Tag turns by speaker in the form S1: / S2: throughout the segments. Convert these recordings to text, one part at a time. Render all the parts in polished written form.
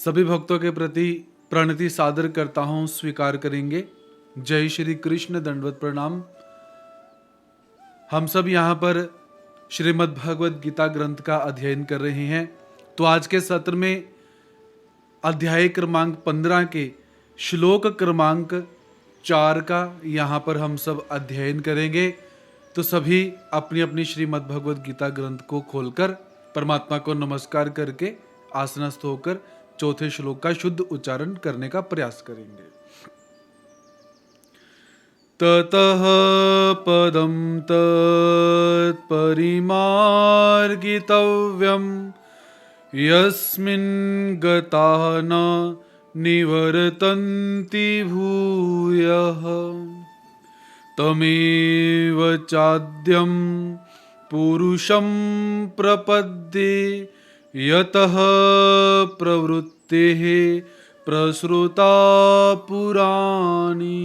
S1: सभी भक्तों के प्रति प्रणति सादर करता हूँ, स्वीकार करेंगे। जय श्री कृष्ण, दंडवत प्रणाम। हम सब यहाँ पर श्रीमद् भगवद गीता ग्रंथ का अध्ययन कर रहे हैं। तो आज के सत्र में अध्याय क्रमांक 15 के श्लोक क्रमांक 4 का यहाँ पर हम सब अध्ययन करेंगे। तो सभी अपनी अपनी श्रीमद् भगवद गीता ग्रंथ को खोलकर परमात्मा को नमस्कार करके आसनस्थ होकर चौथे श्लोक का शुद्ध उच्चारण करने का प्रयास करेंगे। ततः पदं तत्परिमार्गितव्यं यस्मिन् गताः न निवर्तन्ति भूयः तमेव चाद्यं पुरुषं प्रपद्ये यतः प्रवृत्तिः प्रसृता पुराणी।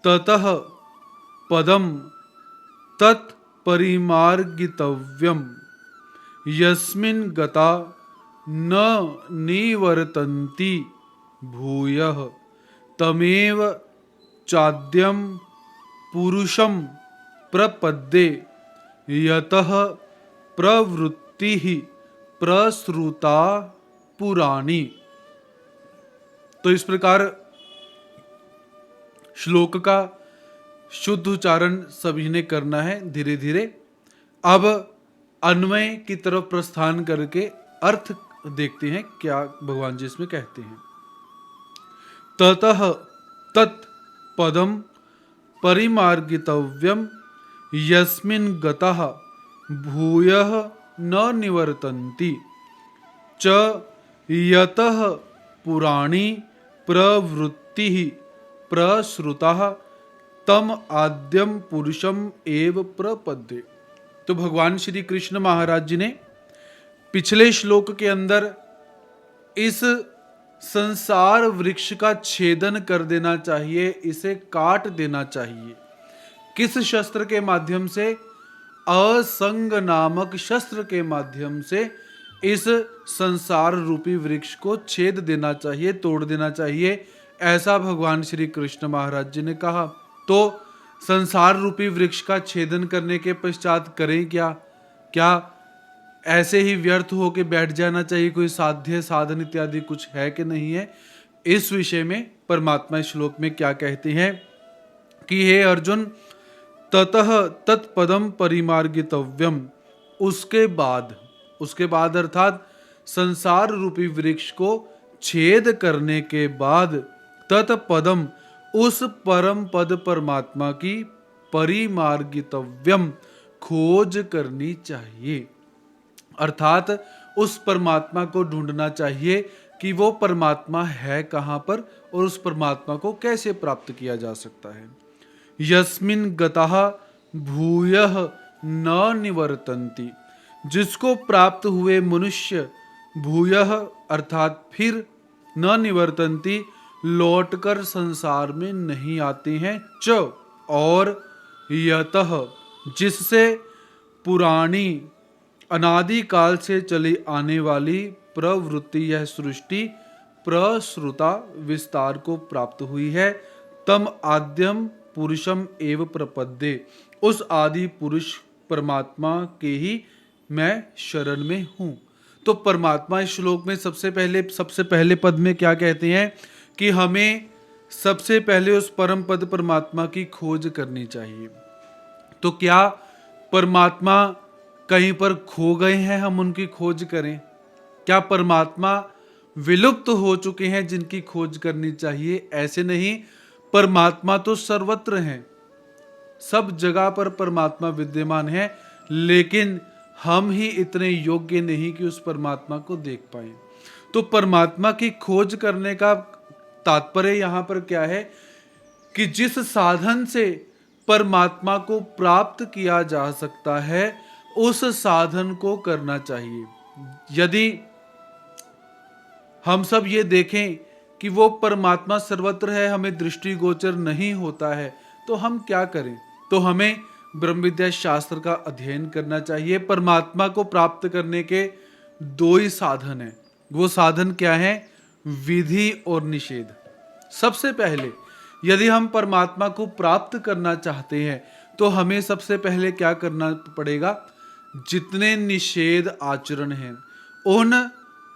S1: ततः पदं तत्परिमार्गितव्यं यस्मिन् गता न निवर्तन्ति भूयः तमेव चाद्यं पुरुषं प्रपद्ये यतः प्रवृत्तिः प्रसृता पुराणी। तो इस प्रकार श्लोक का शुद्ध उच्चारण सभी ने करना है धीरे धीरे। अब अन्वय की तरफ प्रस्थान करके अर्थ देखते हैं क्या भगवान जी इसमें कहते हैं। ततः तत् पदम परिमार्गितव्यम यस्मिन् गतः भूयः न निवर्तन्ति च यतः पुराणी प्रवृत्तिः प्रसृतः तम आद्यम पुरुषम एव प्रपद्ये। तो भगवान श्री कृष्ण महाराज जी ने पिछले श्लोक के अंदर इस संसार वृक्ष का छेदन कर देना चाहिए, इसे काट देना चाहिए। किस शस्त्र के माध्यम से? असंग नामक शस्त्र के माध्यम से इस संसार रूपी वृक्ष को छेद देना चाहिए, तोड़ देना चाहिए, ऐसा भगवान श्री कृष्ण महाराज जी ने कहा। तो संसार रूपी वृक्ष का छेदन करने के पश्चात करें क्या? क्या ऐसे ही व्यर्थ होके बैठ जाना चाहिए? कोई साध्य साधन इत्यादि कुछ है कि नहीं है? इस विषय में परमात्मा इस श्लोक में क्या कहते हैं कि हे अर्जुन, ततः तत्पदम परिमार्गितव्यम, उसके बाद अर्थात संसार रूपी वृक्ष को छेद करने के बाद तत्पदम, उस परम पद परमात्मा की परिमार्गितव्यम, खोज करनी चाहिए। अर्थात उस परमात्मा को ढूंढना चाहिए कि वो परमात्मा है कहाँ पर और उस परमात्मा को कैसे प्राप्त किया जा सकता है। यस्मिन् गतः भूयः न निवर्तन्ति, जिसको प्राप्त हुए मनुष्य भूयः अर्थात फिर, न निवर्तन्ति लौटकर संसार में नहीं आते हैं, च और यतः जिससे पुरानी अनादि काल से चली आने वाली प्रवृत्ति, यह सृष्टि प्रसृता विस्तार को प्राप्त हुई है, तम आद्यम पुरुषम एव प्रपद्ये, उस आदि पुरुष परमात्मा के ही मैं शरण में हूँ। तो परमात्मा इस श्लोक में सबसे पहले पद में क्या कहते हैं कि हमें सबसे पहले उस परम पद परमात्मा की खोज करनी चाहिए। तो क्या परमात्मा कहीं पर खो गए हैं, हम उनकी खोज करें? क्या परमात्मा विलुप्त हो चुके हैं जिनकी खोज करनी चाहिए? ऐसे नहीं, परमात्मा तो सर्वत्र हैं, सब जगह पर परमात्मा विद्यमान है, लेकिन हम ही इतने योग्य नहीं कि उस परमात्मा को देख पाए। तो परमात्मा की खोज करने का तात्पर्य यहाँ पर क्या है कि जिस साधन से परमात्मा को प्राप्त किया जा सकता है उस साधन को करना चाहिए। यदि हम सब ये देखें कि वो परमात्मा सर्वत्र है, हमें दृष्टिगोचर नहीं होता है, तो हम क्या करें? तो हमें ब्रह्म विद्या शास्त्र का अध्ययन करना चाहिए। परमात्मा को प्राप्त करने के दो ही साधन है। वो साधन क्या है? विधि और निषेध। सबसे पहले यदि हम परमात्मा को प्राप्त करना चाहते हैं तो हमें सबसे पहले क्या करना पड़ेगा? जितने निषेध आचरण हैं उन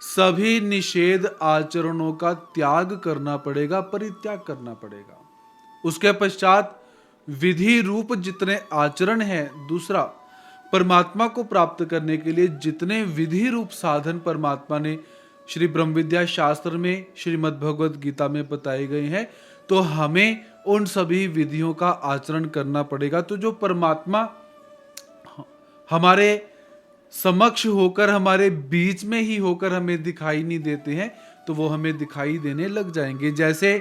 S1: सभी निषेध आचरणों का त्याग करना पड़ेगा, परित्याग करना पड़ेगा। उसके पश्चात विधि रूप जितने आचरण हैं, दूसरा परमात्मा को प्राप्त करने के लिए जितने विधि रूप साधन परमात्मा ने श्री ब्रह्म विद्या शास्त्र में, श्रीमद् भगवद गीता में बताए गए हैं, तो हमें उन सभी विधियों का आचरण करना पड़ेगा। तो जो परमात्मा हमारे समक्ष होकर, हमारे बीच में ही होकर हमें दिखाई नहीं देते हैं, तो वो हमें दिखाई देने लग जाएंगे। जैसे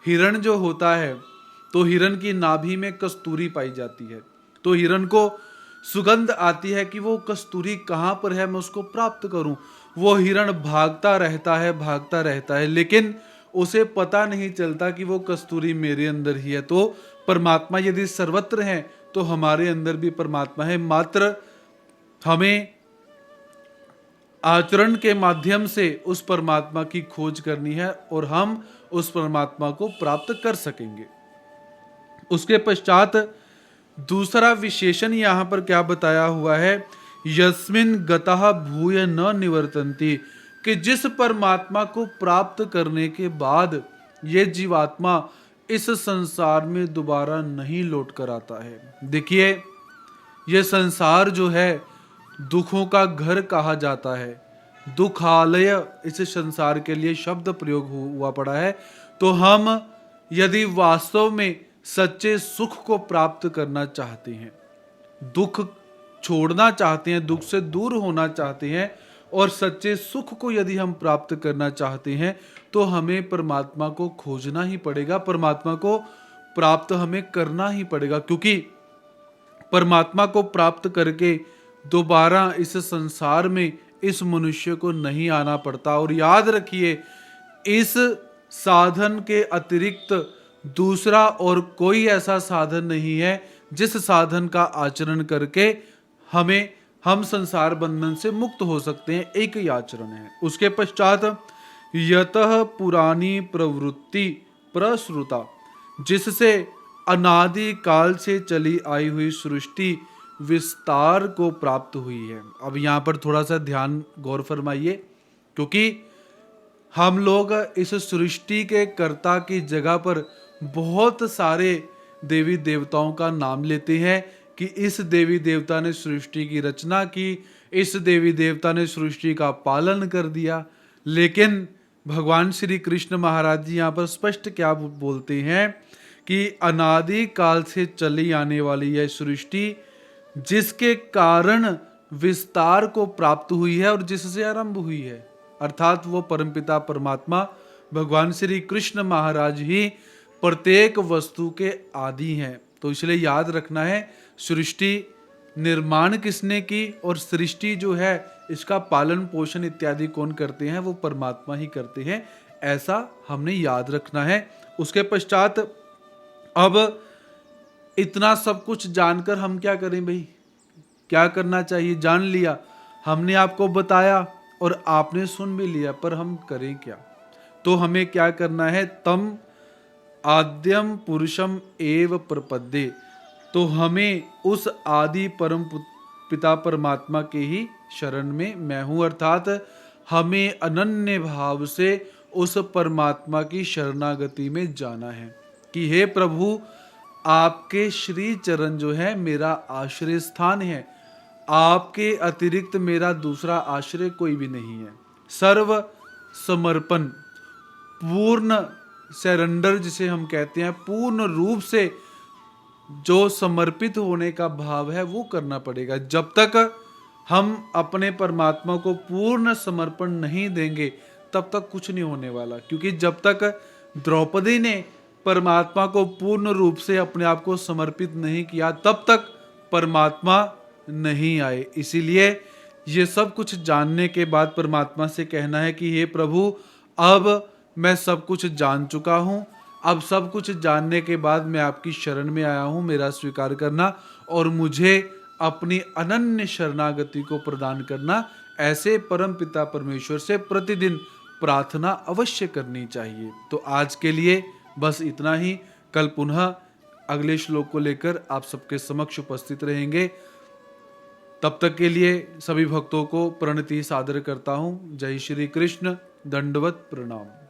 S1: हिरण जो होता है, तो हिरण की नाभि में कस्तूरी पाई जाती है, तो हिरण को सुगंध आती है कि वो कस्तूरी कहाँ पर है, मैं उसको प्राप्त करूं। वो हिरण भागता रहता है, लेकिन उसे पता नहीं चलता कि वो कस्तूरी मेरे अंदर ही है। तो परमात्मा यदि सर्वत्र है तो हमारे अंदर भी परमात्मा है, मात्र हमें आचरण के माध्यम से उस परमात्मा की खोज करनी है और हम उस परमात्मा को प्राप्त कर सकेंगे। उसके पश्चात दूसरा विशेषण यहां पर क्या बताया हुआ है? यस्मिन गतः भूय न निवर्तन्ति, कि जिस परमात्मा को प्राप्त करने के बाद ये जीवात्मा इस संसार में दोबारा नहीं लौट कर आता है। देखिए, ये संसार जो है दुखों का घर कहा जाता है, दुखालय इस संसार के लिए शब्द प्रयोग हुआ पड़ा है। तो हम यदि वास्तव में सच्चे सुख को प्राप्त करना चाहते हैं, दुख छोड़ना चाहते हैं, दुख से दूर होना चाहते हैं और सच्चे सुख को यदि हम प्राप्त करना चाहते हैं, तो हमें परमात्मा को खोजना ही पड़ेगा, परमात्मा को प्राप्त हमें करना ही पड़ेगा। क्योंकि परमात्मा को प्राप्त करके दोबारा इस संसार में इस मनुष्य को नहीं आना पड़ता। और याद रखिए, इस साधन के अतिरिक्त दूसरा और कोई ऐसा साधन नहीं है जिस साधन का आचरण करके हम संसार बंधन से मुक्त हो सकते हैं। एक ही आचरण है। उसके पश्चात यतः पुरानी प्रवृत्ति प्रसृता, जिससे अनादि काल से चली आई हुई सृष्टि विस्तार को प्राप्त हुई है। अब यहाँ पर थोड़ा सा ध्यान गौर फरमाइए, क्योंकि हम लोग इस सृष्टि के कर्ता की जगह पर बहुत सारे देवी देवताओं का नाम लेते हैं कि इस देवी देवता ने सृष्टि की रचना की, इस देवी देवता ने सृष्टि का पालन कर दिया। लेकिन भगवान श्री कृष्ण महाराज जी यहाँ पर स्पष्ट क्या बोलते हैं कि अनादि काल से चली आने वाली यह सृष्टि जिसके कारण विस्तार को प्राप्त हुई है और जिससे आरंभ हुई है, अर्थात वो परमपिता परमात्मा भगवान श्री कृष्ण महाराज ही प्रत्येक वस्तु के आदि हैं। तो इसलिए याद रखना है, सृष्टि निर्माण किसने की और सृष्टि जो है इसका पालन पोषण इत्यादि कौन करते हैं? वो परमात्मा ही करते हैं, ऐसा हमने याद रखना है। उसके पश्चात अब इतना सब कुछ जानकर हम क्या करें भाई? क्या करना चाहिए? जान लिया, हमने आपको बताया और आपने सुन भी लिया, पर हम करें क्या? तो हमें क्या करना है? तम आद्यम पुरुषम एव प्रपद्ये, तो हमें उस आदि परम पिता परमात्मा के ही शरण में मैं हूँ, अर्थात हमें अनन्य भाव से उस परमात्मा की शरणागति में जाना है कि हे प्रभु, आपके श्री चरण जो है मेरा आश्रय स्थान है, आपके अतिरिक्त मेरा दूसरा आश्रय कोई भी नहीं है। सर्व समर्पण, पूर्ण सरेंडर जिसे हम कहते हैं, पूर्ण रूप से जो समर्पित होने का भाव है वो करना पड़ेगा। जब तक हम अपने परमात्मा को पूर्ण समर्पण नहीं देंगे तब तक कुछ नहीं होने वाला। क्योंकि जब तक द्रौपदी ने परमात्मा को पूर्ण रूप से अपने आप को समर्पित नहीं किया तब तक परमात्मा नहीं आए। इसीलिए ये सब कुछ जानने के बाद परमात्मा से कहना है कि हे प्रभु, अब मैं सब कुछ जान चुका हूँ, अब सब कुछ जानने के बाद मैं आपकी शरण में आया हूँ, मेरा स्वीकार करना और मुझे अपनी अनन्य शरणागति को प्रदान करना, ऐसे परम पिता परमेश्वर से प्रतिदिन प्रार्थना अवश्य करनी चाहिए। तो आज के लिए बस इतना ही। कल पुनः अगले श्लोक को लेकर आप सबके समक्ष उपस्थित रहेंगे। तब तक के लिए सभी भक्तों को प्रणति सादर करता हूँ। जय श्री कृष्ण। दंडवत प्रणाम।